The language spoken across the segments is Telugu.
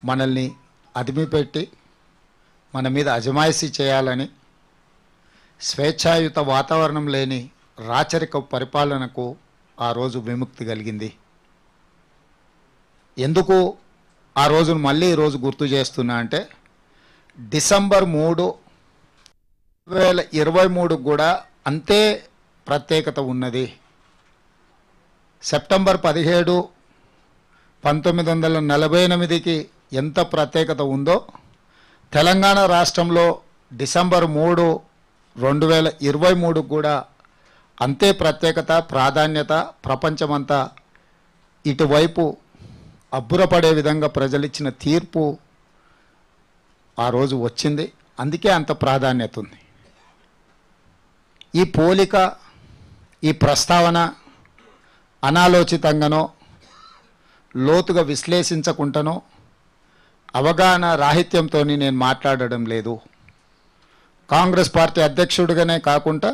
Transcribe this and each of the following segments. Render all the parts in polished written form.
మనల్ని అదిమిపెట్టి మన మీద అజమాయిషీ చేయాలని స్వేచ్ఛాయుత వాతావరణం లేని రాచరిక పరిపాలనకు ఆ రోజు విముక్తి కలిగింది. ఎందుకు ఆ రోజును మళ్ళీ ఈరోజు గుర్తు చేస్తున్నా అంటే డిసెంబర్ 3, 2023 కూడా అంతే ప్రత్యేకత ఉన్నది. సెప్టెంబర్ 17, 1948కి ఎంత ప్రత్యేకత ఉందో తెలంగాణ రాష్ట్రంలో డిసెంబర్ 3, 2023 కూడా అంతే ప్రత్యేకత, ప్రాధాన్యత. ప్రపంచమంతా ఇటువైపు అబ్బురపడే విధంగా ప్రజలిచ్చిన తీర్పు ఆ రోజు వచ్చింది. అందుకే అంత ప్రాధాన్యత ఉంది. ఈ పోలిక, ఈ ప్రస్తావన అనాలోచితంగానో లోతుగా విశ్లేషించకుండానో అవగాహన రాహిత్యంతో నేను మాట్లాడడం లేదు. కాంగ్రెస్ పార్టీ అధ్యక్షుడిగానే కాకుండా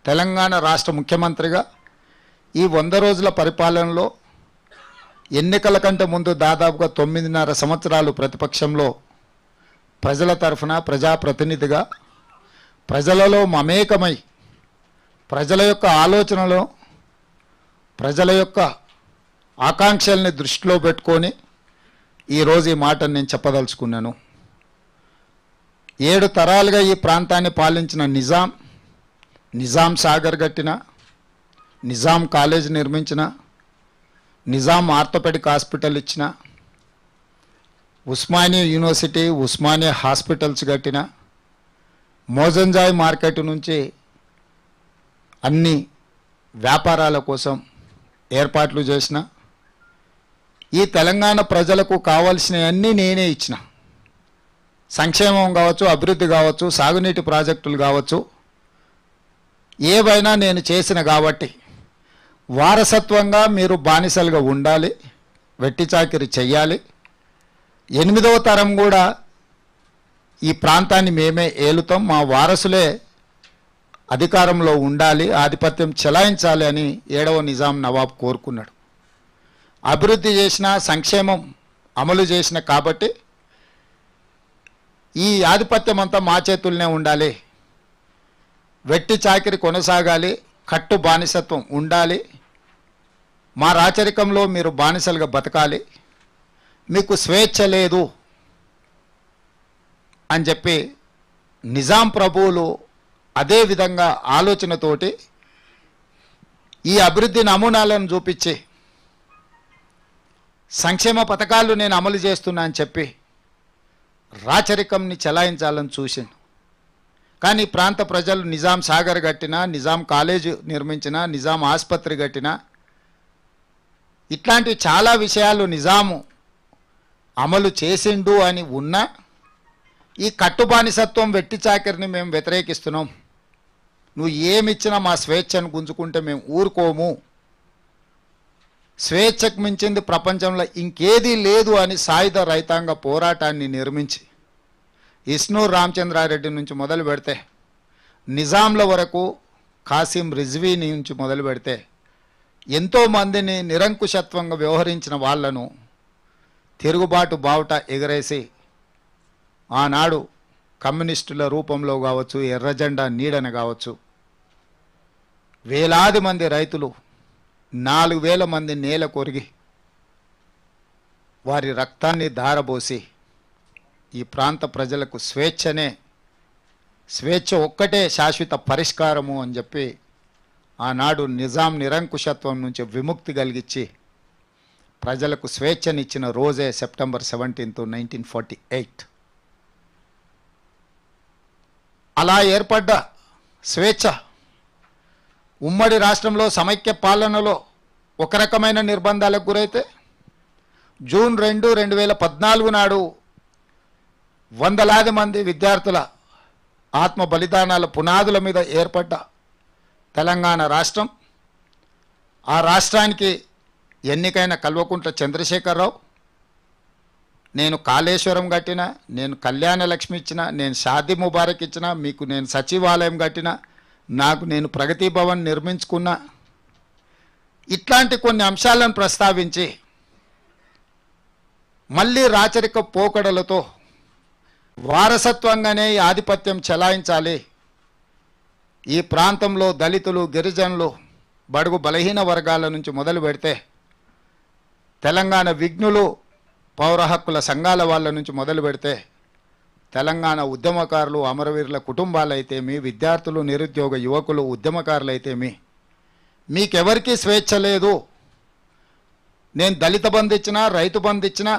తెలంగాణ రాష్ట్ర ముఖ్యమంత్రిగా ఈ 100 రోజుల పరిపాలనలో ఎన్నికల కంటే ముందు దాదాపుగా 9.5 సంవత్సరాలు ప్రతిపక్షంలో ప్రజల తరఫున ప్రజాప్రతినిధిగా ప్రజలలో మమేకమై ప్రజల యొక్క ఆలోచనలో ప్రజల యొక్క ఆకాంక్షల్ని దృష్టిలో పెట్టుకొని ఈరోజు ఈ మాటను నేను చెప్పదలుచుకున్నాను. 7 తరాలుగా ఈ ప్రాంతాన్ని పాలించిన నిజాం సాగర్ కట్టిన, నిజాం కాలేజ్ నిర్మించిన, నిజాం ఆర్థోపెడిక్ హాస్పిటల్ ఇచ్చిన, ఉస్మానియా యూనివర్సిటీ, ఉస్మానియా హాస్పిటల్స్ కట్టిన, మోజంజాయ్ మార్కెట్ నుంచి అన్ని వ్యాపారాల కోసం ఏర్పాట్లు చేసిన, ఈ తెలంగాణ ప్రజలకు కావాల్సినవన్నీ నేనే ఇచ్చిన. సంక్షేమం కావచ్చు, అభివృద్ధి కావచ్చు, సాగునీటి ప్రాజెక్టులు కావచ్చు, ఏవైనా నేను చేసిన కాబట్టి వారసత్వంగా మీరు బానిసలుగా ఉండాలి, వెట్టి చాకిరి చెయ్యాలి. 8వ తరం కూడా ఈ ప్రాంతాన్ని మేమే ఏలుతాం, మా వారసులే అధికారంలో ఉండాలి, ఆధిపత్యం చెలాయించాలి అని 7వ నిజాం నవాబ్ కోరుకున్నాడు. అభివృద్ధి చేసిన, సంక్షేమం అమలు చేసిన కాబట్టి ఈ ఆధిపత్యం అంతా మా చేతుల్నే ఉండాలి, వెట్టి చాకిరి కొనసాగాలి, కట్టు బానిసత్వం ఉండాలి, మా రాచరికంలో మీరు బానిసలుగా బతకాలి, మీకు స్వేచ్ఛ లేదు అని చెప్పి నిజాం ప్రభువులు అదే విధంగా ఆలోచనతోటి ఈ అభివృద్ధి నమూనాలను చూపించి సంక్షేమ పథకాలు నేను అమలు చేస్తున్నా అని చెప్పి రాచరికంని చెలాయించాలని చూసిండు. కానీ ప్రాంత ప్రజలు నిజాం సాగర్ కట్టినా, నిజాం కాలేజ్ నిర్మించినా, నిజాం ఆసుపత్రి కట్టినా, ఇట్లాంటి చాలా విషయాలు నిజాము అమలు చేసిండు అని ఉన్నా ఈ కట్టుబానిసత్వం, వెట్టి చాకరిని మేము వ్యతిరేకిస్తున్నాం, నువ్వు ఏమిచ్చినా మా స్వేచ్ఛను గుంజుకుంటే మేము ఊరుకోము, స్వేచ్ఛకు మించింది ప్రపంచంలో ఇంకేదీ లేదు అని సాయుధ రైతాంగ పోరాటాన్ని నిర్మించి ఇస్నూర్ రామచంద్రారెడ్డి నుంచి మొదలు పెడితే నిజాంల వరకు కాసిం రిజ్వీ నుంచి మొదలు పెడితే ఎంతోమందిని నిరంకుశత్వంగా వ్యవహరించిన వాళ్లను తిరుగుబాటు బావుట ఎగరేసి ఆనాడు కమ్యూనిస్టుల రూపంలో కావచ్చు, ఎర్రజెండా నీడన కావచ్చు, వేలాది మంది రైతులు 4,000 మంది నేల కొరిగి వారి రక్తాన్ని ధారబోసి ఈ ప్రాంత ప్రజలకు స్వేచ్ఛ ఒక్కటే శాశ్వత పరిష్కారము అని చెప్పి ఆనాడు నిజాం నిరంకుశత్వం నుంచి విముక్తి కలిగించి ప్రజలకు స్వేచ్ఛనిచ్చిన రోజే సెప్టెంబర్ 17, 1948. అలా ఏర్పడ్డ స్వేచ్ఛ ఉమ్మడి రాష్ట్రంలో సమైక్య పాలనలో ఒక రకమైన నిర్బంధాలకు గురైతే జూన్ 2, 2014 నాడు వందలాది మంది విద్యార్థుల ఆత్మ బలిదానాల పునాదుల మీద ఏర్పడ్డ తెలంగాణ రాష్ట్రం, ఆ రాష్ట్రానికి ఎన్నికైన కల్వకుంట్ల చంద్రశేఖరరావు, నేను కాళేశ్వరం కట్టిన, నేను కళ్యాణ లక్ష్మి ఇచ్చిన, నేను షాదీ ముబారక్ ఇచ్చిన, మీకు నేను సచివాలయం కట్టిన, నాకు నేను ప్రగతి భవన్ నిర్మించుకున్నా, ఇట్లాంటి కొన్ని అంశాలను ప్రస్తావించి మళ్ళీ రాచరిక పోకడలతో వారసత్వంగానే ఈ ఆధిపత్యం చెలాయించాలి, ఈ ప్రాంతంలో దళితులు, గిరిజనులు, బడుగు బలహీన వర్గాల నుంచి మొదలు పెడితే తెలంగాణ విఘ్నులు, పౌర హక్కుల సంఘాల వాళ్ళ నుంచి మొదలు పెడితే తెలంగాణ ఉద్యమకారులు, అమరవీరుల కుటుంబాలైతేమి, విద్యార్థులు, నిరుద్యోగ యువకులు, ఉద్యమకారులైతేమి, మీకెవరికీ స్వేచ్ఛ లేదు. నేను దళిత బంధు ఇచ్చినా, రైతు బంధు ఇచ్చినా,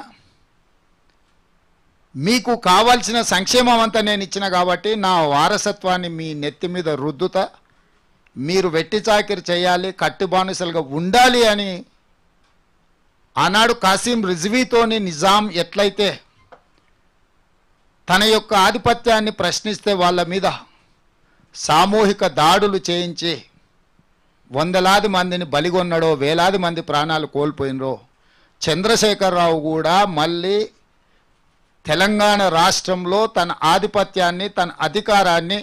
మీకు కావాల్సిన సంక్షేమం అంతా నేను ఇచ్చిన కాబట్టి నా వారసత్వాన్ని మీ నెత్తి మీద రుద్దుతా, మీరు వెట్టి చాకిరి చేయాలి, కట్టి బానిసలుగా ఉండాలి అని ఆనాడు కాసిం రిజ్వీతోని నిజాం ఎట్లయితే తన యొక్క ఆధిపత్యాన్ని ప్రశ్నిస్తే వాళ్ళ మీద సామూహిక దాడులు చేయించి వందలాది మందిని బలిగొన్నాడో, వేలాది మంది ప్రాణాలు కోల్పోయినరో, చంద్రశేఖరరావు కూడా మళ్ళీ తెలంగాణ రాష్ట్రంలో తన ఆధిపత్యాన్ని, తన అధికారాన్ని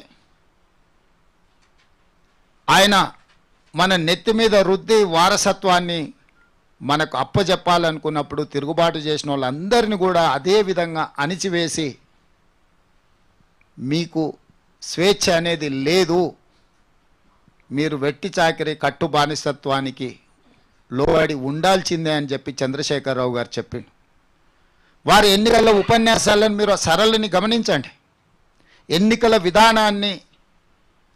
ఆయన మన నెత్తి మీద రుద్ది వారసత్వాన్ని మనకు అప్పజెప్పాలనుకున్నప్పుడు తిరుగుబాటు చేసిన వాళ్ళందరినీ కూడా అదే విధంగా అణిచివేసి మీకు స్వేచ్ఛ అనేది లేదు, మీరు వెట్టి చాకిరి కట్టు బానిసత్వానికి లోబడి ఉండాల్సిందే అని చెప్పి చంద్రశేఖరరావు గారు చెప్పిండు. వారి ఎన్నికల ఉపన్యాసాలను మీరు సరళిని గమనించండి. ఎన్నికల విధానాన్ని,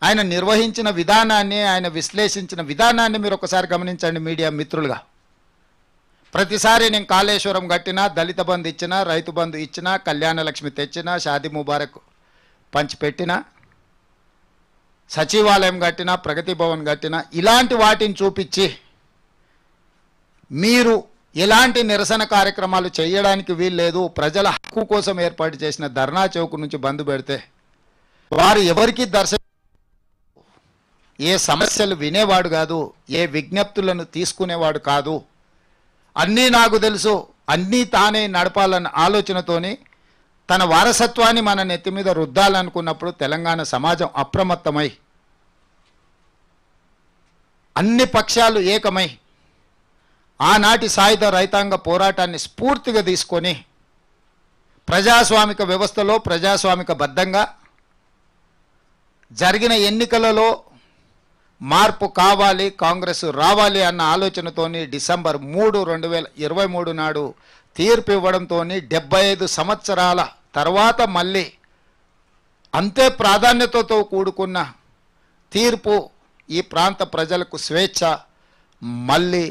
ఆయన నిర్వహించిన విధానాన్ని, ఆయన విశ్లేషించిన విధానాన్ని మీరు ఒకసారి గమనించండి మీడియా మిత్రులుగా. ప్రతిసారి నేను కాళేశ్వరం కట్టినా, దళిత బంధు ఇచ్చినా, రైతు బంధు ఇచ్చినా, కళ్యాణ లక్ష్మి తెచ్చినా, షాదీ ముబారక్ పంచిపెట్టినా, సచివాలయం కట్టినా, ప్రగతి భవన్ కట్టినా, ఇలాంటి వాటిని చూపించి మీరు ఎలాంటి నిరసన కార్యక్రమాలు చేయడానికి వీల్లేదు, ప్రజల హక్కు కోసం ఏర్పాటు చేసిన ధర్నా చౌక్ నుంచి బంద్ పెడితే వారు ఎవరికి ఏ సమస్యలు వినేవాడు కాదు, ఏ విజ్ఞప్తులను తీసుకునేవాడు కాదు. అన్నీ నాకు తెలుసు, అన్నీ తానే నడపాలన్న ఆలోచనతోని తన వారసత్వాన్ని మన నెత్తి మీద రుద్దాలనుకున్నప్పుడు తెలంగాణ సమాజం అప్రమత్తమై అన్ని పక్షాలు ఏకమై ఆనాటి సాయుధ రైతాంగ పోరాటాన్ని స్ఫూర్తిగా తీసుకొని ప్రజాస్వామిక వ్యవస్థలో ప్రజాస్వామిక బద్ధంగా జరిగిన ఎన్నికలలో మార్పు కావాలి, కాంగ్రెస్ రావాలి అన్న ఆలోచనతోని డిసెంబర్ 3, 2023 నాడు తీర్పు ఇవ్వడంతో 75 సంవత్సరాల తర్వాత మళ్ళీ అంతే ప్రాధాన్యతతో కూడుకున్న తీర్పు, ఈ ప్రాంత ప్రజలకు స్వేచ్ఛ మళ్ళీ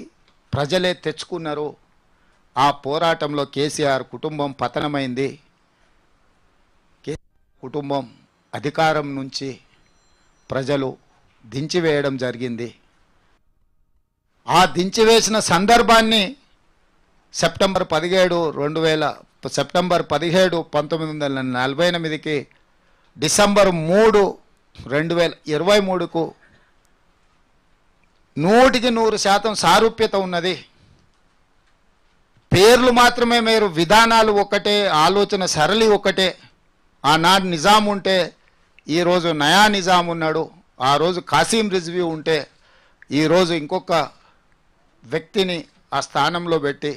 ప్రజలే తెచ్చుకున్నారు. ఆ పోరాటంలో కేసీఆర్ కుటుంబం పతనమైంది. కుటుంబం అధికారం నుంచి ప్రజలు దించివేయడం జరిగింది. ఆ దించివేసిన సందర్భాన్ని సెప్టెంబర్ 17, 1948కి డిసెంబర్ 3, 2023కు 100% సారూప్యత ఉన్నది. పేర్లు మాత్రమే మీరు, విధానాలు ఒకటే, ఆలోచన సరళి ఒకటే. ఆనాడు నిజాం ఉంటే ఈరోజు నయా నిజాం ఉన్నాడు, ఆ రోజు కాసిం రిజ్వీ ఉంటే ఈరోజు ఇంకొక వ్యక్తిని ఆ స్థానంలో పెట్టి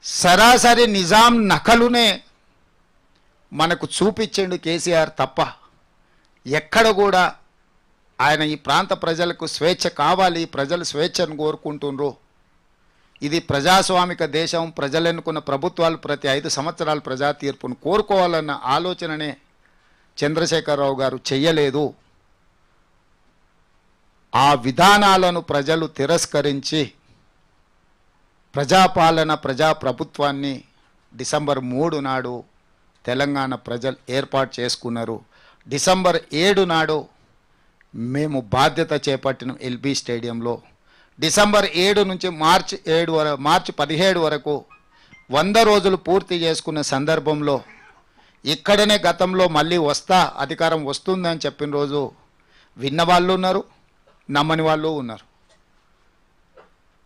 సరాసరి నిజాం నకలునే మనకు చూపించండు కేసీఆర్ తప్ప ఎక్కడ కూడా ఆయన ఈ ప్రాంత ప్రజలకు స్వేచ్ఛ కావాలి, ప్రజలు స్వేచ్ఛను కోరుకుంటున్నారు, ఇది ప్రజాస్వామిక దేశం, ప్రజలు ఎన్నుకున్న ప్రభుత్వాలు ప్రతి 5 సంవత్సరాలు ప్రజా తీర్పును కోరుకోవాలన్న ఆలోచననే చంద్రశేఖరరావు గారు చెయ్యలేదు. ఆ విధానాలను ప్రజలు తిరస్కరించి ప్రజాపాలన, ప్రజాప్రభుత్వాన్ని డిసెంబర్ 3 నాడు తెలంగాణ ప్రజలు ఏర్పాటు చేసుకున్నారు. డిసెంబర్ 7 నాడు మేము బాధ్యత చేపట్టిన ఎల్బీ స్టేడియంలో. డిసెంబర్ 7 నుంచి మార్చి 17 వరకు 100 రోజులు పూర్తి చేసుకున్న సందర్భంలో ఇక్కడనే గతంలో మళ్ళీ అధికారం వస్తుందని చెప్పిన రోజు విన్న వాళ్ళు ఉన్నారు, నమ్మని వాళ్ళు ఉన్నారు.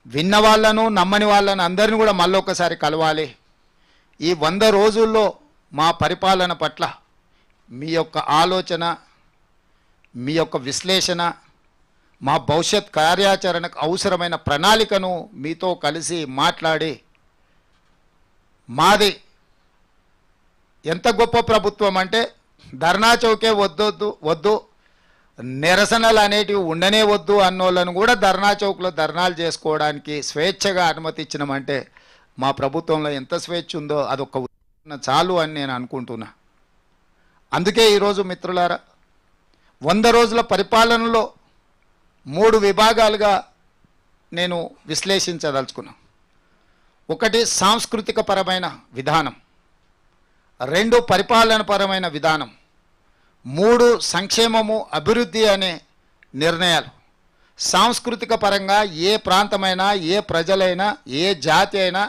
విన్న వాళ్ళను, నమ్మని వాళ్ళను అందరిని కూడా మళ్ళీ ఒకసారి కలవాలి. ఈ 100 రోజుల్లో మా పరిపాలన పట్ల మీ యొక్క ఆలోచన, మీ యొక్క విశ్లేషణ, మా భవిష్యత్ కార్యాచరణకు అవసరమైన ప్రణాళికను మీతో కలిసి మాట్లాడి మాది ఎంత గొప్ప ప్రభుత్వం అంటే ధర్నా చౌకే వద్దు నిరసనలు అనేటివి ఉండనే వద్దు అన్నోళ్ళను కూడా ధర్నా చౌక్లో ధర్నాలు చేసుకోవడానికి స్వేచ్ఛగా అనుమతి ఇచ్చినామంటే మా ప్రభుత్వంలో ఎంత స్వేచ్ఛ ఉందో అదొక చాలు అని నేను అనుకుంటున్నా. అందుకే ఈరోజు మిత్రులారా 100 రోజుల పరిపాలనలో 3 విభాగాలుగా నేను విశ్లేషించదలుచుకున్నా. ఒకటి సాంస్కృతిక పరమైన విధానం, 2 పరిపాలన పరమైన విధానం, 3 సంక్షేమము అభివృద్ధి అనే నిర్ణయాలు. సాంస్కృతిక పరంగా ఏ ప్రాంతమైనా ఏ ప్రజలైనా ఏ జాతి అయినా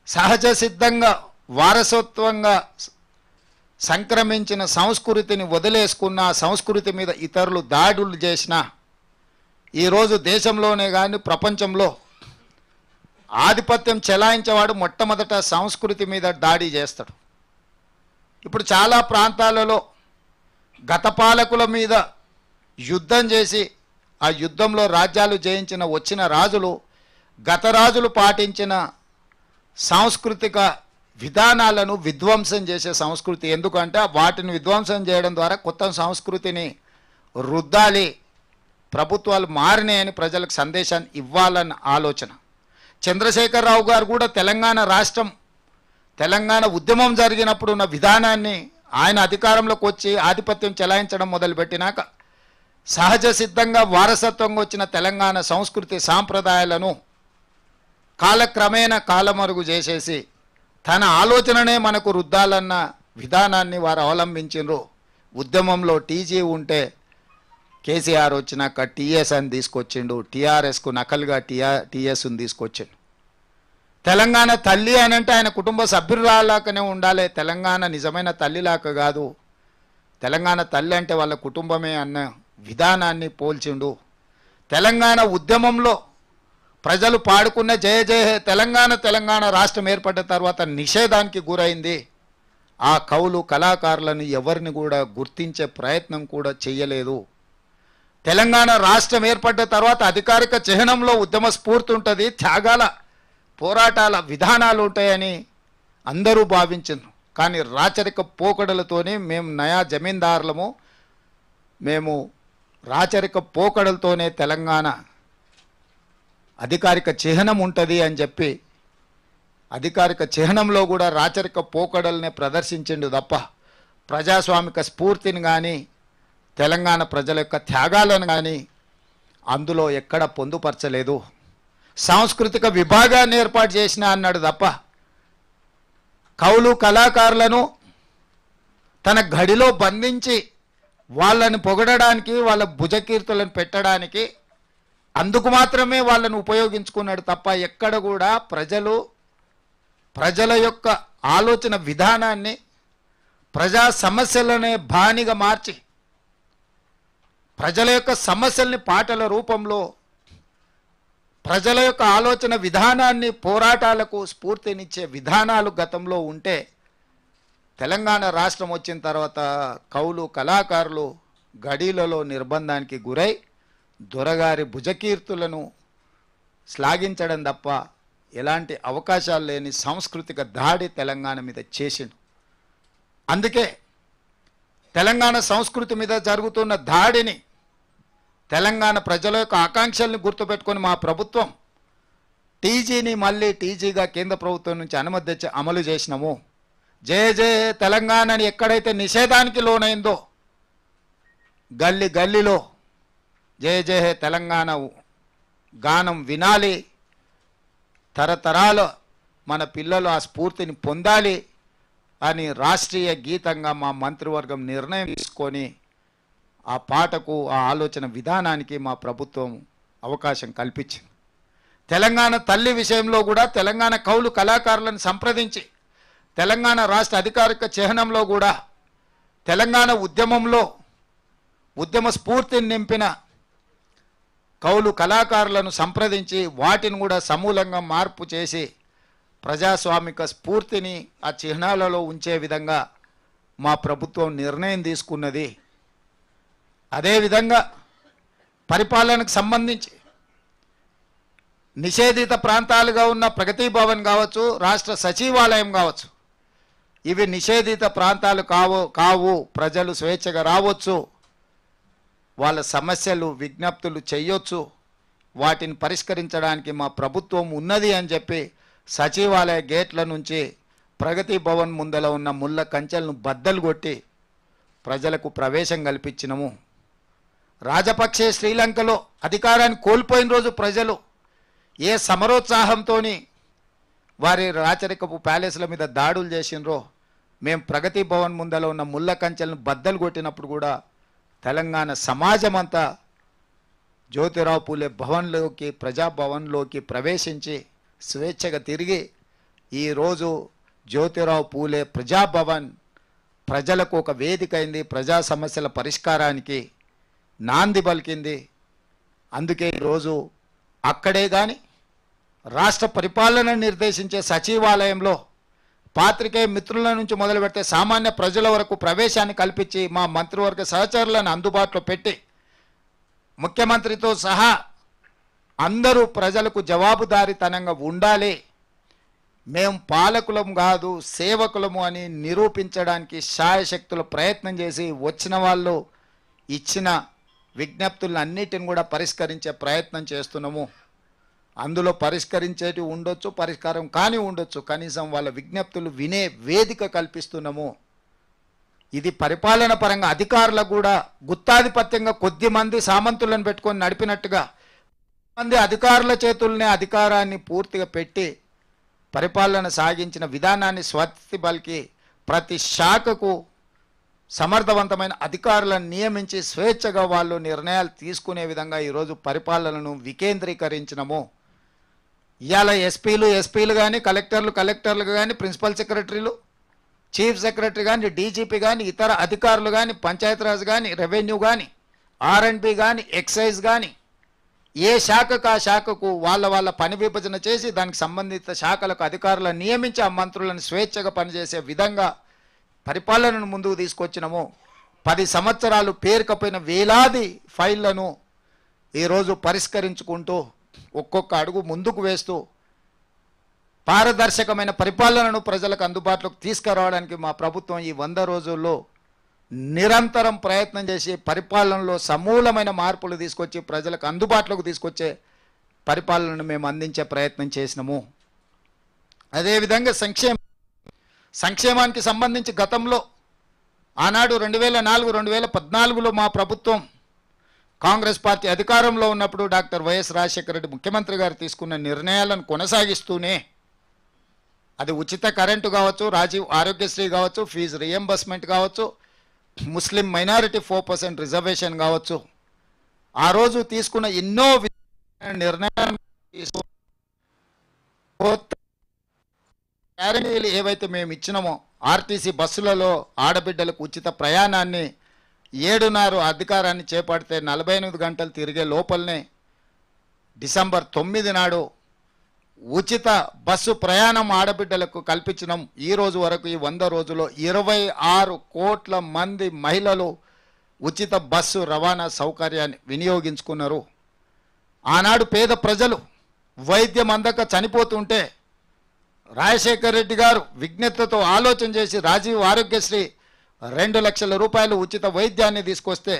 సహజ సిద్ధంగా వారసత్వంగా సంక్రమించిన సంస్కృతిని వదిలేసుకున్న సంస్కృతి మీద ఇతరులు దాడులు చేసినా ఈరోజు దేశంలోనే కానీ ప్రపంచంలో ఆధిపత్యం చెలాయించేవాడు మొట్టమొదట సంస్కృతి మీద దాడి చేస్తాడు. ఇప్పుడు చాలా ప్రాంతాలలో గత పాలకుల మీద యుద్ధం చేసి ఆ యుద్ధంలో రాజ్యాలు జయించిన వచ్చిన రాజులు గత రాజులు పాటించిన సాంస్కృతిక విధానాలను విధ్వంసం చేసే సంస్కృతి. ఎందుకంటే వాటిని విధ్వంసం చేయడం ద్వారా కొత్త సంస్కృతిని రుద్దాలి, ప్రభుత్వాలు మారినాయని ప్రజలకు సందేశాన్ని ఇవ్వాలన్న ఆలోచన. చంద్రశేఖరరావు గారు కూడా తెలంగాణ ఉద్యమం జరిగినప్పుడు ఉన్న విధానాన్ని ఆయన అధికారంలోకి వచ్చి ఆధిపత్యం చెలాయించడం మొదలుపెట్టినాక సహజ సిద్ధంగా వారసత్వంగా వచ్చిన తెలంగాణ సంస్కృతి సాంప్రదాయాలను కాలక్రమేణా కాలమరుగు చేసేసి తన ఆలోచననే మనకు రుద్దాలన్న విధానాన్ని వారు అవలంబించారు. ఉద్యమంలో టీజీ ఉంటే కేసీఆర్ వచ్చినాక టీఎస్ అని తీసుకొచ్చిండు, టీఆర్ఎస్కు నకలుగా టీఎస్ని తీసుకొచ్చిండు. తెలంగాణ తల్లి అని అంటే ఆయన కుటుంబ సభ్యురాలాకనే ఉండాలి, తెలంగాణ నిజమైన తల్లిలాక కాదు. తెలంగాణ తల్లి అంటే వాళ్ళ కుటుంబమే అన్న విధానాన్ని పోల్చిండు. తెలంగాణ ఉద్యమంలో ప్రజలు పాడుకున్న జయ జయ తెలంగాణ రాష్ట్రం ఏర్పడ్డ తర్వాత నిషేధానికి గురైంది. ఆ కవులు కళాకారులను ఎవరిని కూడా గుర్తించే ప్రయత్నం కూడా చేయలేదు. తెలంగాణ రాష్ట్రం ఏర్పడ్డ తర్వాత అధికారిక చిహ్నంలో ఉద్యమ స్ఫూర్తి ఉంటుంది, త్యాగాల పోరాటాల విధానాలు ఉంటాయని అందరూ భావించారు. కానీ రాచరిక పోకడలతోనే మేము నయా జమీందారులము, మేము రాచరిక పోకడలతోనే తెలంగాణ అధికారిక చిహ్నం ఉంటుంది అని చెప్పి అధికారిక చిహ్నంలో కూడా రాచరిక పోకడల్నే ప్రదర్శించిండు తప్ప ప్రజాస్వామిక స్ఫూర్తిని కానీ తెలంగాణ ప్రజల యొక్క త్యాగాలను కానీ అందులో ఎక్కడ పొందుపరచలేదు. సాంస్కృతిక విభాగాన్ని ఏర్పాటు చేసిన అన్నాడు తప్ప కవులు కళాకారులను తన గడిలో బంధించి వాళ్ళని పొగడడానికి వాళ్ళ భుజకీర్తులను పెట్టడానికి అందుకు మాత్రమే వాళ్ళను ఉపయోగించుకున్నాడు తప్ప ఎక్కడ కూడా ప్రజల యొక్క ఆలోచన విధానాన్ని ప్రజా సమస్యలనే బానిగా మార్చి ప్రజల యొక్క సమస్యల్ని పాటల రూపంలో ప్రజల యొక్క ఆలోచన విధానాన్ని పోరాటాలకు స్ఫూర్తినిచ్చే విధానాలు గతంలో ఉంటే తెలంగాణ రాష్ట్రం వచ్చిన తర్వాత కవులు కళాకారులు గడీలలో నిర్బంధానికి గురై దొరగారి భుజకీర్తులను శ్లాఘించడం తప్ప ఎలాంటి అవకాశాలు లేని సాంస్కృతిక దాడి తెలంగాణ మీద చేసిండు. అందుకే తెలంగాణ సంస్కృతి మీద జరుగుతున్న దాడిని తెలంగాణ ప్రజల యొక్క ఆకాంక్షల్ని గుర్తుపెట్టుకొని మా ప్రభుత్వం టీజీని మళ్ళీ టీజీగా కేంద్ర ప్రభుత్వం నుంచి అనుమతి తెచ్చి అమలు చేసినాము. జయ జయ తెలంగాణని ఎక్కడైతే నిషేధానికి లోనైందో గల్లీలో జయ జయ తెలంగాణ గానం వినాలి, తరతరాలు మన పిల్లలు ఆ స్ఫూర్తిని పొందాలి అని రాష్ట్రీయ గీతంగా మా మంత్రివర్గం నిర్ణయం తీసుకొని ఆ పాటకు ఆ ఆలోచన విధానానికి మా ప్రభుత్వం అవకాశం కల్పించింది. తెలంగాణ తల్లి విషయంలో కూడా తెలంగాణ కవులు కళాకారులను సంప్రదించి తెలంగాణ రాష్ట్ర అధికారిక చిహ్నంలో కూడా తెలంగాణ ఉద్యమంలో ఉద్యమ స్ఫూర్తిని నింపిన కవులు కళాకారులను సంప్రదించి వాటిని కూడా సమూలంగా మార్పు చేసి ప్రజాస్వామిక స్ఫూర్తిని ఆ చిహ్నాలలో ఉంచే విధంగా మా ప్రభుత్వం నిర్ణయం తీసుకున్నది. అదేవిధంగా పరిపాలనకు సంబంధించి నిషేధిత ప్రాంతాలుగా ఉన్న ప్రగతి భవన్ కావచ్చు, రాష్ట్ర సచివాలయం కావచ్చు, ఇవి నిషేధిత ప్రాంతాలు కావు. ప్రజలు స్వేచ్ఛగా రావచ్చు, వాళ్ళ సమస్యలు విజ్ఞప్తులు చేయొచ్చు, వాటిని పరిష్కరించడానికి మా ప్రభుత్వం ఉన్నది అని చెప్పి సచివాలయ గేట్ల నుంచి ప్రగతి భవన్ ముందల ఉన్న ముళ్ళ కంచెలను బద్దలు కొట్టి ప్రజలకు ప్రవేశం కల్పించినము. రాజపక్షే శ్రీలంకలో అధికారాన్ని కోల్పోయిన రోజు ప్రజలు ఏ సమరోత్సాహంతో వారి రాచరికపు ప్యాలెస్ల మీద దాడులు చేసినరో, మేము ప్రగతి భవన్ ముందల ఉన్న ముళ్ళ కంచెలను బద్దలు కొట్టినప్పుడు కూడా తెలంగాణ సమాజం అంతా జ్యోతిరావు పూలే భవన్లోకి, ప్రజాభవన్లోకి ప్రవేశించి స్వేచ్ఛగా తిరిగి ఈరోజు జ్యోతిరావు పూలే ప్రజాభవన్ ప్రజలకు ఒక వేదిక అయింది, ప్రజా సమస్యల పరిష్కారానికి నాంది పలికింది. అందుకే ఈరోజు అక్కడే కానీ రాష్ట్ర పరిపాలన నిర్దేశించే సచివాలయంలో పాత్రికేయ మిత్రుల నుంచి మొదలు పెడితే సామాన్య ప్రజల వరకు ప్రవేశాన్ని కల్పించి మా మంత్రివర్గ సహచరులను అందుబాటులో పెట్టి ముఖ్యమంత్రితో సహా అందరూ ప్రజలకు జవాబుదారీతనంగా ఉండాలి, మేము పాలకులం కాదు సేవకులము అని నిరూపించడానికి శాయశక్తుల ప్రయత్నం చేసి వచ్చిన వాళ్ళు ఇచ్చిన విజ్ఞప్తులన్నిటిని కూడా పరిష్కరించే ప్రయత్నం చేస్తున్నాము. అందులో పరిష్కరించేటి ఉండొచ్చు, పరిష్కారం కానీ ఉండొచ్చు, కనీసం వాళ్ళ విజ్ఞప్తులు వినే వేదిక కల్పిస్తున్నాము. ఇది పరిపాలన పరంగా అధికారులకు కూడా గుత్తాధిపత్యంగా కొద్ది మంది సామంతులను పెట్టుకొని నడిపినట్టుగా మంది అధికారుల చేతుల్నే అధికారాన్ని పూర్తిగా పెట్టి పరిపాలన సాగించిన విధానాన్ని స్వస్తి పలికి ప్రతి శాఖకు సమర్థవంతమైన అధికారులను నియమించి స్వేచ్ఛగా వాళ్ళు నిర్ణయాలు తీసుకునే విధంగా ఈరోజు పరిపాలనను వికేంద్రీకరించినము. ఇవాళ ఎస్పీలు కానీ కలెక్టర్లు కానీ ప్రిన్సిపల్ సెక్రటరీలు, చీఫ్ సెక్రటరీ కానీ, డీజీపీ కానీ, ఇతర అధికారులు కానీ, పంచాయతీరాజ్ కానీ, రెవెన్యూ కానీ, R&B కానీ, ఎక్సైజ్ కానీ, ఏ శాఖకు ఆ శాఖకు వాళ్ళ పని విభజన చేసి దానికి సంబంధిత శాఖలకు అధికారులను నియమించి ఆ మంత్రులను స్వేచ్ఛగా పనిచేసే విధంగా పరిపాలనను ముందుకు తీసుకొచ్చినాము. 10 సంవత్సరాలు పేరుకపోయిన వేలాది ఫైళ్లను ఈరోజు పరిష్కరించుకుంటూ ఒక్కొక్క అడుగు ముందుకు వేస్తూ పారదర్శకమైన పరిపాలనను ప్రజలకు అందుబాటులోకి తీసుకురావడానికి మా ప్రభుత్వం ఈ 100 రోజుల్లో నిరంతరం ప్రయత్నం చేసి పరిపాలనలో సమూలమైన మార్పులు తీసుకొచ్చి ప్రజలకు అందుబాటులోకి తీసుకొచ్చే పరిపాలనను మేము అందించే ప్రయత్నం చేసినాము. అదేవిధంగా సంక్షేమానికి సంబంధించి గతంలో ఆనాడు 2004-2014లో మా ప్రభుత్వం కాంగ్రెస్ పార్టీ అధికారంలో ఉన్నప్పుడు డాక్టర్ వైఎస్ రాజశేఖర రెడ్డి ముఖ్యమంత్రి గారు తీసుకున్న నిర్ణయాలను కొనసాగిస్తూనే అది ఉచిత కరెంటు కావచ్చు, రాజీవ్ ఆరోగ్యశ్రీ కావచ్చు, ఫీజు రియంబర్స్మెంట్ కావచ్చు, ముస్లిం మైనారిటీ 4% రిజర్వేషన్ కావచ్చు, ఆ రోజు తీసుకున్న ఎన్నో నిర్ణయాలు గ్యారెంటీలు ఏవైతే మేము ఇచ్చినామో ఆర్టీసీ బస్సులలో ఆడబిడ్డలకు ఉచిత ప్రయాణాన్ని 7.5 అధికారాన్ని చేపడితే 48 గంటలు తిరిగే లోపలనే డిసెంబర్ 9 నాడు ఉచిత బస్సు ప్రయాణం ఆడబిడ్డలకు కల్పించడం. ఈ రోజు వరకు ఈ 100 రోజుల్లో 26 కోట్ల మంది మహిళలు ఉచిత బస్సు రవాణా సౌకర్యాన్ని వినియోగించుకున్నారు. ఆనాడు పేద ప్రజలు వైద్యం అందక చనిపోతుంటే రాజశేఖర రెడ్డి గారు విజ్ఞతతో ఆలోచన చేసి రాజీవ్ ఆరోగ్యశ్రీ 2 లక్షల రూపాయలు ఉచిత వైద్యాన్ని తీసుకొస్తే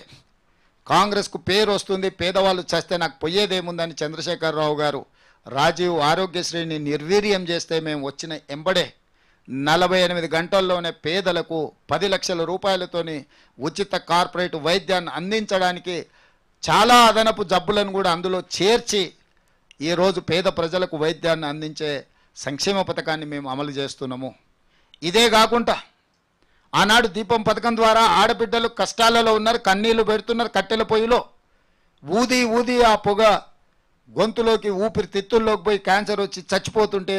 కాంగ్రెస్కు పేరు వస్తుంది, పేదవాళ్ళు చస్తే నాకు పోయేదేముందని చంద్రశేఖరరావు గారు రాజీవ్ ఆరోగ్యశ్రీని నిర్వీర్యం చేస్తే మేము వచ్చిన ఎంబడే 48 గంటల్లోనే పేదలకు 10 లక్షల రూపాయలతోని ఉచిత కార్పొరేట్ వైద్యాన్ని అందించడానికి చాలా అదనపు జబ్బులను కూడా అందులో చేర్చి ఈరోజు పేద ప్రజలకు వైద్యాన్ని అందించే సంక్షేమ పథకాన్ని మేము అమలు చేస్తున్నాము. ఇదే కాకుండా ఆనాడు దీపం పథకం ద్వారా ఆడబిడ్డలు కష్టాలలో ఉన్నారు, కన్నీళ్లు పెడుతున్నారు, కట్టెల పొయ్యిలో ఊది ఆ పొగ గొంతులోకి ఊపిరితిత్తుల్లోకి పోయి క్యాన్సర్ వచ్చి చచ్చిపోతుంటే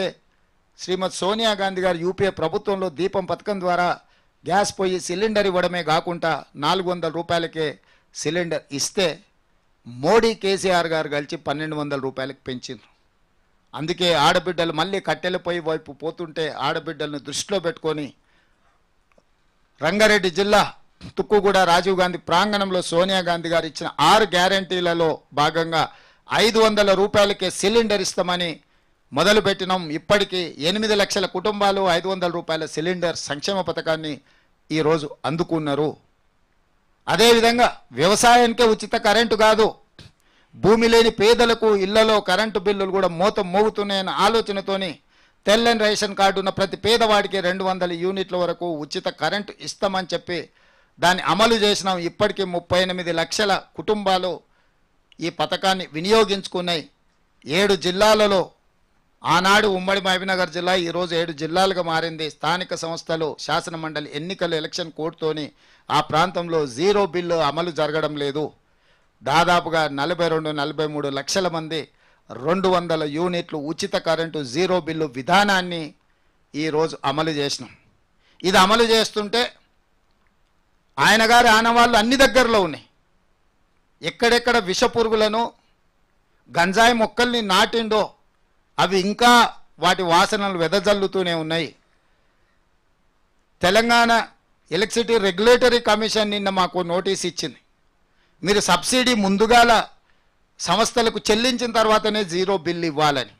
శ్రీమతి సోనియా గాంధీ గారు యూపీఏ ప్రభుత్వంలో దీపం పథకం ద్వారా గ్యాస్ పొయ్యి సిలిండర్ ఇవ్వడమే కాకుండా 400 రూపాయలకే సిలిండర్ ఇస్తే మోడీ కేసీఆర్ గారు కలిసి 1200 రూపాయలకు పెంచింది. అందుకే ఆడబిడ్డలు మళ్ళీ కట్టెల పొయ్యి వైపు పోతుంటే ఆడబిడ్డలను దృష్టిలో పెట్టుకొని రంగారెడ్డి జిల్లా తుక్కుగూడ రాజీవ్ గాంధీ ప్రాంగణంలో సోనియా గాంధీ గారు ఇచ్చిన 6 గ్యారెంటీలలో భాగంగా 500 రూపాయలకే సిలిండర్ ఇస్తామని మొదలుపెట్టినాం. ఇప్పటికీ 8 లక్షల కుటుంబాలు 500 రూపాయల సిలిండర్ సంక్షేమ పథకాన్ని ఈరోజు అందుకున్నారు. అదేవిధంగా వ్యవసాయానికే ఉచిత కరెంటు కాదు, భూమి లేని పేదలకు ఇళ్లలో కరెంటు బిల్లులు కూడా మోగుతున్నాయన్న ఆలోచనతోని తెల్లని రేషన్ కార్డు ఉన్న ప్రతి పేదవాడికి 200 యూనిట్ల వరకు ఉచిత కరెంటు ఇస్తామని చెప్పి దాన్ని అమలు చేసినాం. ఇప్పటికీ 38 లక్షల కుటుంబాలు ఈ పథకాన్ని వినియోగించుకున్నాయి. 7 జిల్లాలలో ఆనాడు ఉమ్మడి మహబూబ్నగర్ జిల్లా ఈరోజు 7 జిల్లాలుగా మారింది. స్థానిక సంస్థలు శాసనమండలి ఎన్నికల ఎలక్షన్ కోడ్తోని ఆ ప్రాంతంలో జీరో బిల్లు అమలు జరగడం లేదు. దాదాపుగా 42-43 లక్షల మంది 200 యూనిట్లు ఉచిత కరెంటు జీరో బిల్లు విధానాన్ని ఈరోజు అమలు చేసినాం. ఇది అమలు చేస్తుంటే ఆయన గారి ఆనవాళ్ళు అన్ని దగ్గరలో ఉన్నాయి. ఎక్కడెక్కడ విష పురుగులను గంజాయి మొక్కల్ని నాటిండో అవి ఇంకా వాటి వాసనలు వెదజల్లుతూనే ఉన్నాయి. తెలంగాణ ఎలక్ట్రిసిటీ రెగ్యులేటరీ కమిషన్ నిన్న మాకు నోటీస్ ఇచ్చింది. మీరు సబ్సిడీ ముందుగాల సంస్థలకు చెల్లించిన తర్వాతనే జీరో బిల్ ఇవ్వాలని.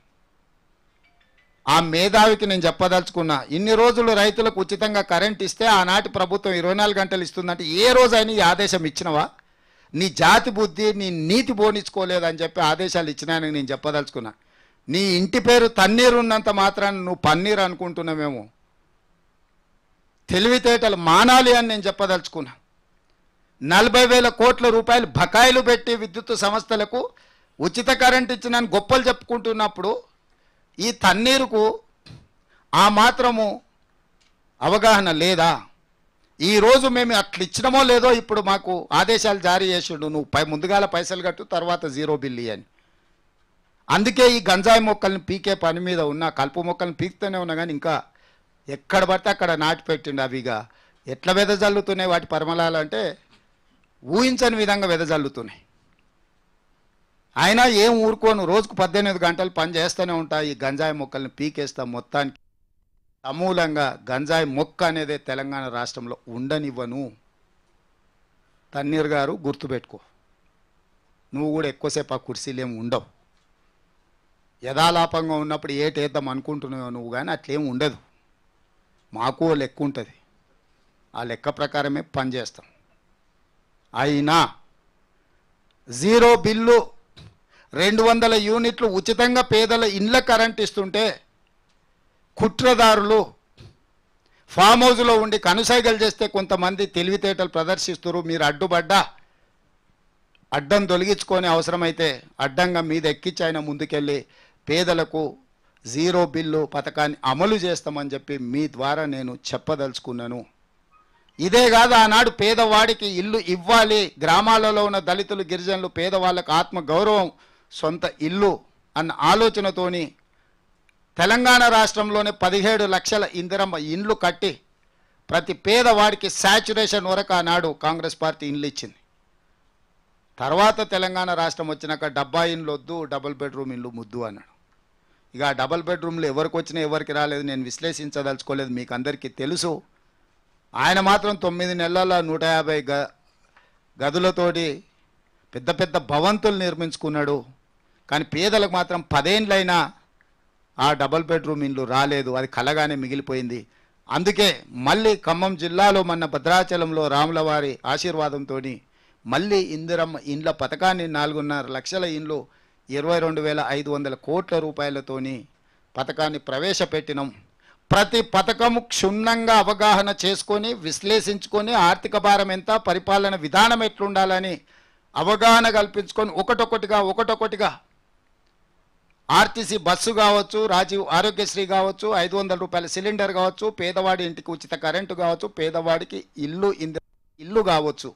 ఆ మేధావికి నేను చెప్పదలుచుకున్నా, ఇన్ని రోజులు రైతులకు ఉచితంగా కరెంట్ ఇస్తే ఆనాటి ప్రభుత్వం 24 గంటలు ఇస్తుందంటే ఏ రోజైనా ఈ ఆదేశం ఇచ్చినవా? నీ జాతి బుద్ధి నీ నీతి బోనించుకోలేదని చెప్పి ఆదేశాలు ఇచ్చినాయని నేను చెప్పదలుచుకున్నా. నీ ఇంటి పేరు తన్నీరు ఉన్నంత మాత్రాన నువ్వు పన్నీరు అనుకుంటున్నామేమో. తెలివితేటలు మానాలి అని నేను చెప్పదలుచుకున్నా. 40,000 కోట్ల రూపాయలు బకాయిలు పెట్టి విద్యుత్ సంస్థలకు ఉచిత కరెంట్ ఇచ్చినని గొప్పలు చెప్పుకుంటున్నప్పుడు ఈ తన్నీరుకు ఆ మాత్రము అవగాహన లేదా? ఈరోజు మేము అట్లా ఇచ్చినమో లేదో ఇప్పుడు మాకు ఆదేశాలు జారీ చేసిండు, నువ్వు ముందుగాల పైసలు కట్టు తర్వాత జీరో బిల్లు అని. అందుకే ఈ గంజాయి మొక్కల్ని పీకే పని మీద ఉన్న, కలుపు మొక్కల్ని పీకుతూనే ఉన్నా కానీ ఇంకా ఎక్కడ పడితే అక్కడ నాటి పెట్టిండు. అవిగా ఎట్లా వెదజల్లుతున్నాయి వాటి పరిమళాలంటే ఊహించని విధంగా వెదజల్లుతున్నాయి. అయినా ఏం ఊరుకోను, రోజుకు 18 గంటలు పని చేస్తూనే ఉంటా. ఈ గంజాయి మొక్కల్ని పీకేస్తాం. మొత్తానికి సమూలంగా గంజాయి మొక్క అనేది తెలంగాణ రాష్ట్రంలో ఉండనివ్వను. తన్నీర్ గారు గుర్తుపెట్టుకో, నువ్వు కూడా ఎక్కువసేపు ఆ కుర్చీలేం ఉండవు. యథాలాపంగా ఉన్నప్పుడు ఏటేద్దాం అనుకుంటున్నావు నువ్వు, కానీ అట్లేం ఉండదు. మాకు లెక్క ఉంటుంది, ఆ లెక్క ప్రకారమే పనిచేస్తాం. అయినా జీరో బిల్లు 200 యూనిట్లు ఉచితంగా పేదల ఇండ్ల కరెంట్ ఇస్తుంటే కుట్రదారులు ఫామ్ హౌస్లో ఉండి కనుసైగలు చేస్తే కొంతమంది తెలివితేటలు ప్రదర్శిస్తారు. మీరు అడ్డుపడ్డా అడ్డం తొలగించుకొని అవసరమైతే అడ్డంగా మీద ఎక్కించి ఆయన ముందుకెళ్ళి పేదలకు జీరో బిల్లు పథకాన్ని అమలు చేస్తామని చెప్పి మీ ద్వారా నేను చెప్పదలుచుకున్నాను. ఇదే కాదు, ఆనాడు పేదవాడికి ఇల్లు ఇవ్వాలి, గ్రామాలలో ఉన్న దళితులు గిరిజనులు పేదవాళ్ళకు ఆత్మగౌరవం, సొంత ఇల్లు అన్న ఆలోచనతోని తెలంగాణ రాష్ట్రంలోనే 17 లక్షల ఇందిరమ్మ ఇండ్లు కట్టి ప్రతి పేదవాడికి శాచ్యురేషన్ వరకు ఆనాడు కాంగ్రెస్ పార్టీ ఇండ్లు ఇచ్చింది. తర్వాత తెలంగాణ రాష్ట్రం వచ్చినాక డబ్బా ఇండ్లు వద్దు, డబుల్ బెడ్రూమ్ ఇండ్లు ముద్దు అన్నాడు. ఇక ఆ డబుల్ బెడ్రూమ్లు ఎవరికి వచ్చినా ఎవరికి రాలేదు, నేను విశ్లేషించదలుచుకోలేదు, మీకు అందరికీ తెలుసు. ఆయన మాత్రం 9 నెలల 150 గదులతోటి పెద్ద పెద్ద భవంతులు నిర్మించుకున్నాడు. కానీ పేదలకు మాత్రం 10 ఏళ్ళైనా ఆ డబుల్ బెడ్రూమ్ ఇండ్లు రాలేదు, అది కలగానే మిగిలిపోయింది. అందుకే మళ్ళీ ఖమ్మం జిల్లాలో మన భద్రాచలంలో రాములవారి ఆశీర్వాదంతో మళ్ళీ ఇందిరమ్మ ఇండ్ల పథకాన్ని 4.5 లక్షల ఇండ్లు 22,500 కోట్ల రూపాయలతోని పథకాన్ని ప్రవేశపెట్టినాం. ప్రతి పథకము క్షుణ్ణంగా అవగాహన చేసుకొని విశ్లేషించుకొని ఆర్థిక భారం ఎంత, పరిపాలన విధానం ఎట్లుండాలని అవగాహన కల్పించుకొని ఒకటొకటిగా ఆర్టీసీ బస్సు కావచ్చు, రాజీవ్ ఆరోగ్యశ్రీ కావచ్చు, 500 రూపాయల సిలిండర్ కావచ్చు, పేదవాడి ఇంటికి ఉచిత కరెంటు కావచ్చు, పేదవాడికి ఇల్లు కావచ్చు,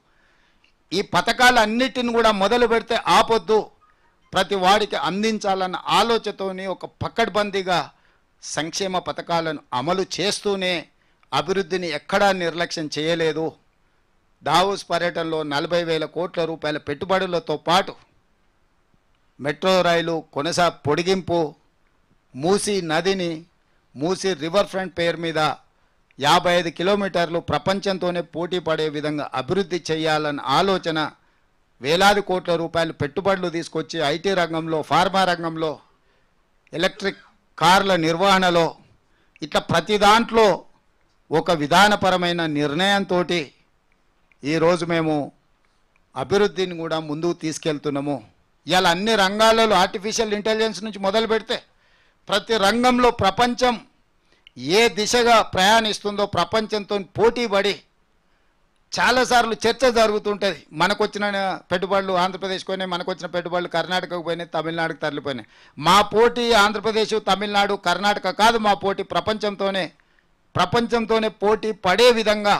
ఈ పథకాలన్నిటిని కూడా మొదలు పెడితే ఆపొద్దు, ప్రతి వాడికి అందించాలన్న ఆలోచనతోని ఒక పకడ్బందీగా సంక్షేమ పథకాలను అమలు చేస్తూనే అభివృద్ధిని ఎక్కడా నిర్లక్ష్యం చేయలేదు. దావోస్ పర్యటనలో 40,000 కోట్ల రూపాయల పెట్టుబడులతో పాటు మెట్రో రైలు పొడిగింపు, మూసీ నదిని మూసీ రివర్ ఫ్రంట్ పేరు మీద 55 కిలోమీటర్లు ప్రపంచంతోనే పోటీ పడే విధంగా అభివృద్ధి చేయాలన్న ఆలోచన వేలాది కోట్ల రూపాయలు పెట్టుబడులు తీసుకొచ్చి ఐటీ రంగంలో, ఫార్మా రంగంలో, ఎలక్ట్రిక్ కార్ల నిర్వహణలో ఇట్లా ప్రతి దాంట్లో ఒక విధానపరమైన నిర్ణయంతో ఈరోజు మేము అభివృద్ధిని కూడా ముందుకు తీసుకెళ్తున్నాము. ఇవాళ అన్ని రంగాలలో ఆర్టిఫిషియల్ ఇంటెలిజెన్స్ నుంచి మొదలు పెడితే ప్రతి రంగంలో ప్రపంచం ఏ దిశగా ప్రయాణిస్తుందో ప్రపంచంతో పోటీ పడి చాలాసార్లు చర్చ జరుగుతుంటుంది. మనకు వచ్చిన పెట్టుబడులు ఆంధ్రప్రదేశ్కి పోయినాయి, మనకు వచ్చిన పెట్టుబడులు కర్ణాటకకు పోయినాయి, తమిళనాడుకు తరలిపోయినాయి. మా పోటీ ఆంధ్రప్రదేశ్, తమిళనాడు, కర్ణాటక కాదు, మా పోటీ ప్రపంచంతోనే పోటీ పడే విధంగా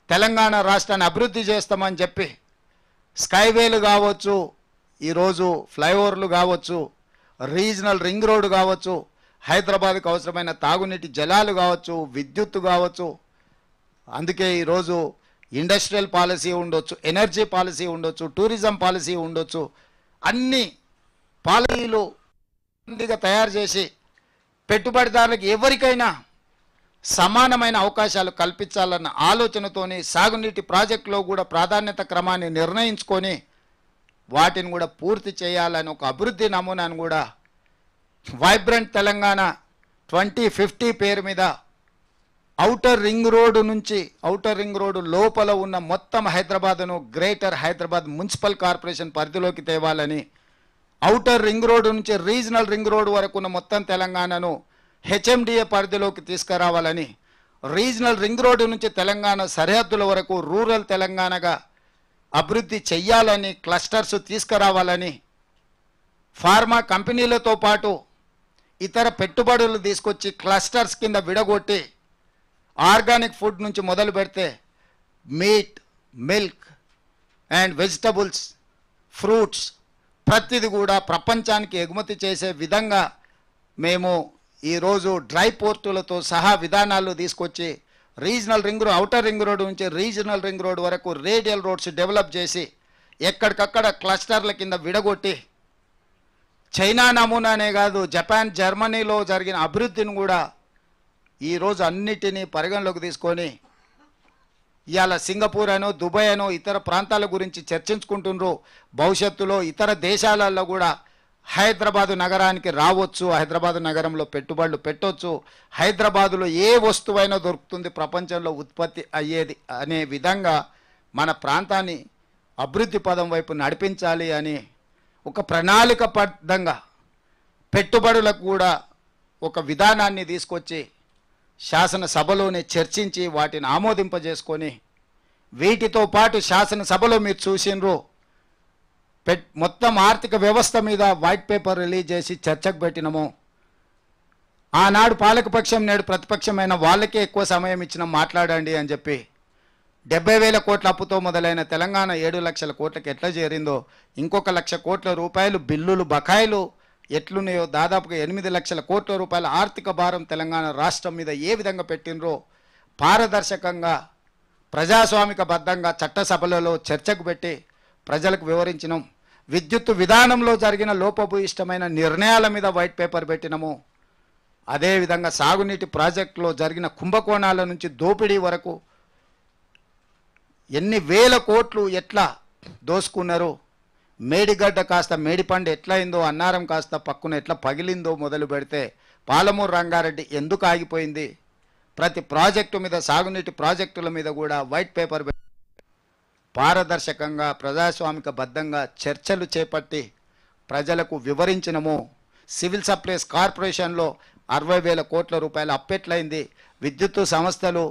తెలంగాణ రాష్ట్రాన్ని అభివృద్ధి చేస్తామని చెప్పి స్కైవేలు కావచ్చు, ఈరోజు ఫ్లైఓవర్లు కావచ్చు, రీజనల్ రింగ్ రోడ్డు కావచ్చు, హైదరాబాద్కు అవసరమైన తాగునీటి జలాలు కావచ్చు, విద్యుత్తు కావచ్చు. అందుకే ఈరోజు ఇండస్ట్రియల్ పాలసీ ఉండొచ్చు, ఎనర్జీ పాలసీ ఉండొచ్చు, టూరిజం పాలసీ ఉండొచ్చు. అన్ని పాలసీలు తయారు చేసి పెట్టుబడిదారులకు ఎవరికైనా సమానమైన అవకాశాలు కల్పించాలన్న ఆలోచనతోని సాగునీటి ప్రాజెక్టులో కూడా ప్రాధాన్యత క్రమాన్ని నిర్ణయించుకొని వాటిని కూడా పూర్తి చేయాలని ఒక అభివృద్ధి నమూనాను కూడా వైబ్రెంట్ తెలంగాణ 2050 పేరు మీద ఔటర్ రింగ్ రోడ్డు లోపల ఉన్న మొత్తం హైదరాబాద్ను గ్రేటర్ హైదరాబాద్ మున్సిపల్ కార్పొరేషన్ పరిధిలోకి తేవాలని, ఔటర్ రింగ్ రోడ్డు నుంచి రీజనల్ రింగ్ రోడ్డు వరకు ఉన్న మొత్తం తెలంగాణను హెచ్ఎండిఏ పరిధిలోకి తీసుకురావాలని, రీజనల్ రింగ్ రోడ్డు నుంచి తెలంగాణ సరిహద్దుల వరకు రూరల్ తెలంగాణగా అభివృద్ధి చెయ్యాలని, క్లస్టర్స్ తీసుకురావాలని, ఫార్మా కంపెనీలతో పాటు ఇతర పెట్టుబడులు తీసుకొచ్చి క్లస్టర్స్ కింద విడగొట్టి ఆర్గానిక్ ఫుడ్ నుంచి మొదలు పెడితే meet, milk and vegetables, fruits ప్రతిది కూడా ప్రపంచానికి ఎగుమతి చేసే విధంగా మేము ఈరోజు డ్రై పోర్టులతో సహా విధానాలు తీసుకొచ్చి ఔటర్ రింగ్ రోడ్డు నుంచి రీజనల్ రింగ్ రోడ్ వరకు రేడియల్ రోడ్స్ డెవలప్ చేసి ఎక్కడికక్కడ క్లస్టర్ల కింద విడగొట్టి చైనా నమూనానే కాదు, జపాన్, జర్మనీలో జరిగిన అభివృద్ధిని కూడా ఈరోజు అన్నిటినీ పరిగణలోకి తీసుకొని ఇవాళ సింగపూర్ అనో, దుబాయ్ అనో ఇతర ప్రాంతాల గురించి చర్చించుకుంటున్నారు. భవిష్యత్తులో ఇతర దేశాలలో కూడా హైదరాబాదు నగరానికి రావచ్చు, హైదరాబాదు నగరంలో పెట్టుబడులు పెట్టవచ్చు, హైదరాబాదులో ఏ వస్తువైనా దొరుకుతుంది ప్రపంచంలో ఉత్పత్తి అయ్యేది అనే విధంగా మన ప్రాంతాన్ని అభివృద్ధి పదం వైపు నడిపించాలి అని ఒక ప్రణాళికబద్ధంగా పెట్టుబడులకు కూడా ఒక విధానాన్ని తీసుకొచ్చి శాసనసభలోనే చర్చించి వాటిని ఆమోదింపజేసుకొని వీటితో పాటు శాసనసభలో మీరు చూసినరు మొత్తం ఆర్థిక వ్యవస్థ మీద వైట్ పేపర్ రిలీజ్ చేసి చర్చకు పెట్టినము. ఆనాడు పాలకపక్షం, నేడు ప్రతిపక్షమైన వాళ్ళకే ఎక్కువ సమయం ఇచ్చిన మాట్లాడండి అని చెప్పి 70,000 కోట్ల అప్పుతో మొదలైన తెలంగాణ 7 లక్షల కోట్లకి ఎట్లా చేరిందో, ఇంకొక 1,00,000 కోట్ల రూపాయలు బిల్లులు బకాయిలు ఎట్లున్నాయో, దాదాపుగా 8 లక్షల కోట్ల రూపాయల ఆర్థిక భారం తెలంగాణ రాష్ట్రం మీద ఏ విధంగా పెట్టినరో పారదర్శకంగా ప్రజాస్వామికబద్ధంగా చట్టసభలలో చర్చకు పెట్టి ప్రజలకు వివరించినాం. విద్యుత్ విధానంలో జరిగిన లోపభూయిష్టమైన నిర్ణయాల మీద వైట్ పేపర్ పెట్టినాము. అదేవిధంగా సాగునీటి ప్రాజెక్టులో జరిగిన కుంభకోణాల నుంచి దోపిడీ వరకు ఎన్ని వేల కోట్లు ఎట్లా దోసుకున్నారు, మేడిగడ్డ కాస్త మేడిపండు ఎట్లయిందో, అన్నారం కాస్త పక్కున ఎట్లా పగిలిందో మొదలు పెడితే పాలమూరు రంగారెడ్డి ఎందుకు ఆగిపోయింది, ప్రతి ప్రాజెక్టు మీద, సాగునీటి ప్రాజెక్టుల మీద కూడా వైట్ పేపర్ పారదర్శకంగా ప్రజాస్వామికబద్ధంగా చర్చలు చేపట్టి ప్రజలకు వివరించినము. సివిల్ సప్లైస్ కార్పొరేషన్లో 60,000 కోట్ల రూపాయలు అప్పెట్లయింది, విద్యుత్ సంస్థలు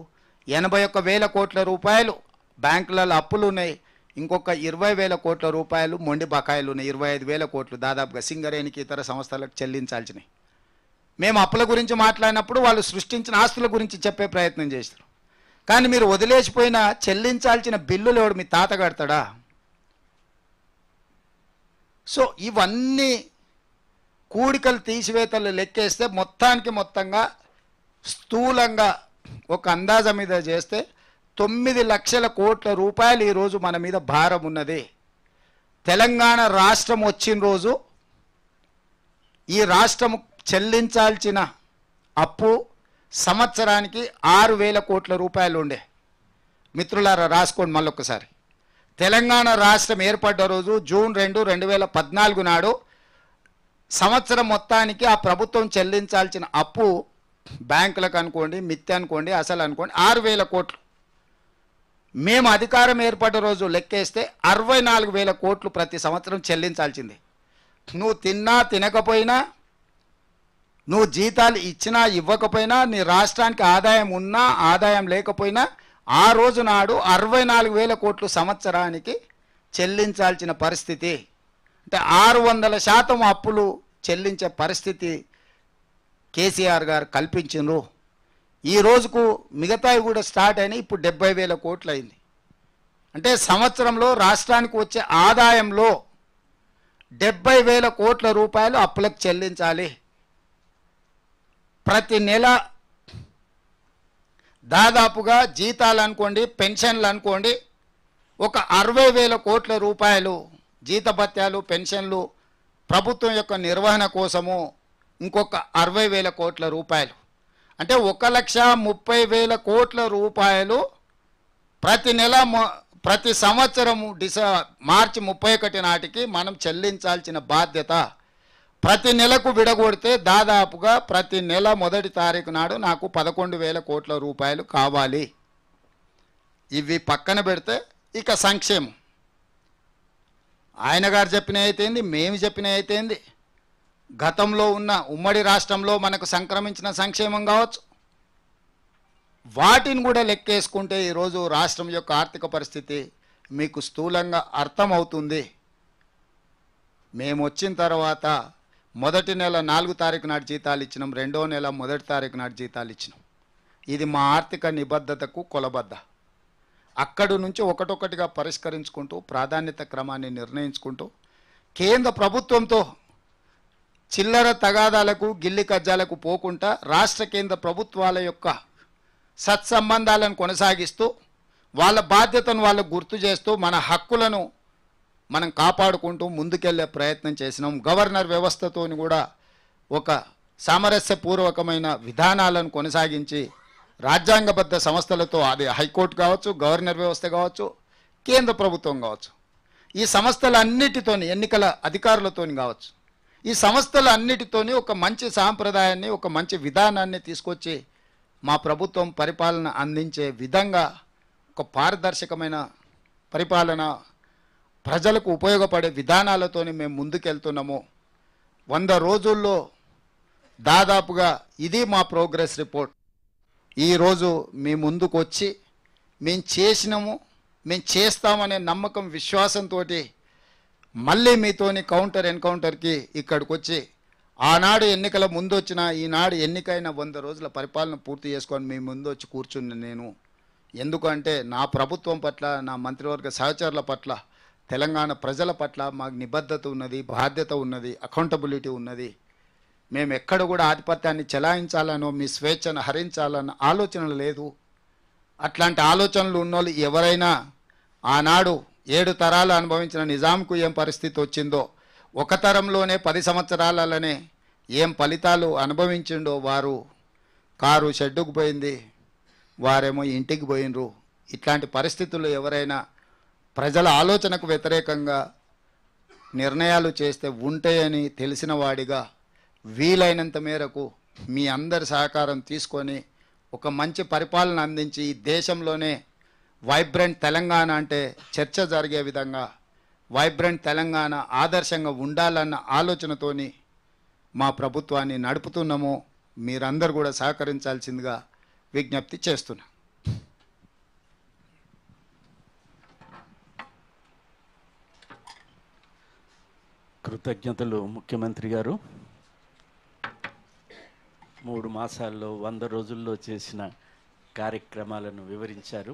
81,000 కోట్ల రూపాయలు బ్యాంకులలో అప్పులు ఉన్నాయి, ఇంకొక 20,000 కోట్ల రూపాయలు మొండి బకాయిలు ఉన్నాయి, 25,000 కోట్లు దాదాపుగా సింగరేణికి ఇతర సంస్థలకు చెల్లించాల్సినవి. మేము అప్పుల గురించి మాట్లాడినప్పుడు వాళ్ళు సృష్టించిన ఆస్తుల గురించి చెప్పే ప్రయత్నం చేస్తారు. కానీ మీరు వదిలేసిపోయిన చెల్లించాల్సిన బిల్లులు ఎవడు మీ తాత కడతాడా? సో ఇవన్నీ కూడికలు తీసివేతలు లెక్కేస్తే మొత్తంగా స్థూలంగా ఒక అందాజ మీద చేస్తే 9 లక్షల కోట్ల రూపాయలు ఈరోజు మన మీద భారం ఉన్నది. తెలంగాణ రాష్ట్రం వచ్చిన రోజు ఈ రాష్ట్రం చెల్లించాల్సిన అప్పు సంవత్సరానికి 6,000 కోట్ల రూపాయలు ఉండే. మిత్రులారా రాసుకోండి మళ్ళొక్కసారి. తెలంగాణ రాష్ట్రం ఏర్పడ్డ రోజు జూన్ 2, 2014 నాడు సంవత్సరం మొత్తానికి ఆ ప్రభుత్వం చెల్లించాల్సిన అప్పు బ్యాంకులకు అనుకోండి, మిత్తి అనుకోండి, అసలు అనుకోండి 6,000 కోట్లు. మేము అధికారం ఏర్పడ్డ రోజు లెక్కేస్తే 64,000 కోట్లు ప్రతి సంవత్సరం చెల్లించాల్సిందే. నువ్వు తిన్నా తినకపోయినా, నువ్వు జీతాలు ఇచ్చినా ఇవ్వకపోయినా, నీ రాష్ట్రానికి ఆదాయం ఉన్నా ఆదాయం లేకపోయినా ఆ రోజు నాడు 64,000 కోట్లు సంవత్సరానికి చెల్లించాల్సిన పరిస్థితి. అంటే 600% అప్పులు చెల్లించే పరిస్థితి కేసీఆర్ గారు కల్పించిండ్రు. ఈ రోజుకు మిగతావి కూడా స్టార్ట్ అయినాయి. ఇప్పుడు 70,000 కోట్లు అయింది. అంటే సంవత్సరంలో రాష్ట్రానికి వచ్చే ఆదాయంలో 70,000 కోట్ల రూపాయలు అప్పులకు చెల్లించాలి. ప్రతి నెల దాదాపుగా జీతాలు అనుకోండి, పెన్షన్లు అనుకోండి, ఒక 60,000 కోట్ల రూపాయలు జీతభత్యాలు, పెన్షన్లు, ప్రభుత్వం యొక్క నిర్వహణ కోసము ఇంకొక 60,000 కోట్ల రూపాయలు, అంటే 1,30,000 కోట్ల రూపాయలు ప్రతి నెల ప్రతి సంవత్సరము మార్చి 31 నాటికి మనం చెల్లించాల్సిన బాధ్యత. ప్రతి నెలకు విడగొడితే దాదాపుగా ప్రతి నెల 1వ తారీఖు నాడు నాకు 11,000 కోట్ల రూపాయలు కావాలి. ఇవి పక్కన పెడితే ఇక సంక్షేమం ఆయన గారు చెప్పిన అయితేంది, మేము చెప్పిన అయితేంది, గతంలో ఉన్న ఉమ్మడి రాష్ట్రంలో మనకు సంక్రమించిన సంక్షేమం కావచ్చు, వాటిని కూడా లెక్కేసుకుంటే ఈరోజు రాష్ట్రం యొక్క ఆర్థిక పరిస్థితి మీకు స్థూలంగా అర్థమవుతుంది. మేము వచ్చిన తర్వాత మొదటి నెల 4వ తారీఖు నాటి జీతాలు ఇచ్చినాం, 2వ నెల 1వ తారీఖు నాటి జీతాలు ఇచ్చినాం. ఇది మా ఆర్థిక నిబద్ధతకు కొలబద్ద. అక్కడి నుంచి ఒకటొకటిగా పరిష్కరించుకుంటూ ప్రాధాన్యత క్రమాన్ని నిర్ణయించుకుంటూ కేంద్ర ప్రభుత్వంతో చిల్లర తగాదాలకు, గిల్లి కజ్జాలకు పోకుండా రాష్ట్ర కేంద్ర ప్రభుత్వాల యొక్క సత్సంబంధాలను కొనసాగిస్తూ వాళ్ళ బాధ్యతను వాళ్ళకు గుర్తు చేస్తూ మన హక్కులను మనం కాపాడుకుంటూ ముందుకెళ్లే ప్రయత్నం చేసినాం. గవర్నర్ వ్యవస్థతోని కూడా ఒక సామరస్యపూర్వకమైన విధానాలను కొనసాగించి రాజ్యాంగబద్ధ సంస్థలతో, అది హైకోర్టు కావచ్చు, గవర్నర్ వ్యవస్థ కావచ్చు, కేంద్ర ప్రభుత్వం కావచ్చు, ఈ సంస్థలన్నిటితోని, ఎన్నికల అధికారులతోని కావచ్చు, ఈ సంస్థలన్నిటితోని ఒక మంచి సాంప్రదాయాన్ని, ఒక మంచి విధానాన్ని తీసుకొచ్చి మా ప్రభుత్వం పరిపాలన అందించే విధంగా ఒక పారదర్శకమైన పరిపాలన, ప్రజలకు ఉపయోగపడే విధానాలతోని మేము ముందుకెళ్తున్నాము. 100 రోజుల్లో దాదాపుగా ఇది మా ప్రోగ్రెస్ రిపోర్ట్. ఈరోజు మీ ముందుకు వచ్చి మేము చేసినాము, మేము చేస్తామనే నమ్మకం, విశ్వాసంతో మళ్ళీ మీతోని ఎన్కౌంటర్కి ఇక్కడికి వచ్చి ఆనాడు ఎన్నికల ముందు వచ్చిన, ఈనాడు ఎన్నికైన 100 రోజుల పరిపాలన పూర్తి చేసుకొని మీ ముందు వచ్చి కూర్చుని నేను, ఎందుకంటే నా ప్రభుత్వం పట్ల, నా మంత్రివర్గ సహచరుల పట్ల, తెలంగాణ ప్రజల పట్ల మాకు నిబద్ధత ఉన్నది, బాధ్యత ఉన్నది, అకౌంటబిలిటీ ఉన్నది. మేము ఎక్కడ కూడా ఆధిపత్యాన్ని చెలాయించాలనో, మీ స్వేచ్ఛను హరించాలన్న ఆలోచనలు లేదు. అట్లాంటి ఆలోచనలు ఉన్నోళ్ళు ఎవరైనా ఆనాడు 7 తరాలు అనుభవించిన నిజాంకు ఏం పరిస్థితి వచ్చిందో, ఒక తరంలోనే 10 సంవత్సరాలనే ఏం ఫలితాలు అనుభవించిండో, వారు కారు షెడ్డుకు పోయింది, వారేమో ఇంటికి పోయినరు. ఇట్లాంటి పరిస్థితుల్లో ఎవరైనా ప్రజల ఆలోచనకు వ్యతిరేకంగా నిర్ణయాలు చేస్తే ఉంటాయని తెలిసిన వాడిగా వీలైనంత మేరకు మీ అందరి సహకారం తీసుకొని ఒక మంచి పరిపాలన అందించి ఈ దేశంలోనే వైబ్రెంట్ తెలంగాణ అంటే చర్చ జరిగే విధంగా, వైబ్రెంట్ తెలంగాణ ఆదర్శంగా ఉండాలన్న ఆలోచనతోని మా ప్రభుత్వాన్ని నడుపుతున్నాము. మీరందరూ కూడా సహకరించాల్సిందిగా విజ్ఞప్తి చేస్తున్నా. కృతజ్ఞతలు ముఖ్యమంత్రి గారు. 3 మాసాల్లో 100 రోజుల్లో చేసిన కార్యక్రమాలను వివరించారు.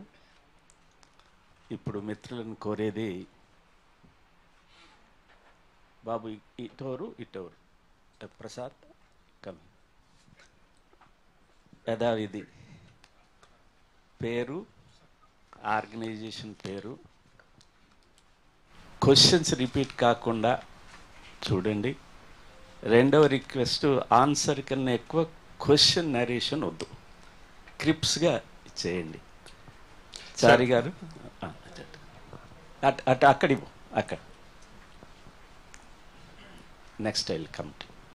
ఇప్పుడు మిత్రులను కోరేది, బాబు ఇటోరు ప్రసాద్ కమ్, యథావిధి పేరు, ఆర్గనైజేషన్ పేరు, క్వశ్చన్స్ రిపీట్ కాకుండా చూడండి. రెండవ రిక్వెస్ట్, ఆన్సర్ కన్నా ఎక్కువ క్వశ్చన్ నరేషన్ వద్దు, క్రిప్స్గా చేయండి. చారి గారు. అటు అటు అక్కడి అక్కడ next I will come to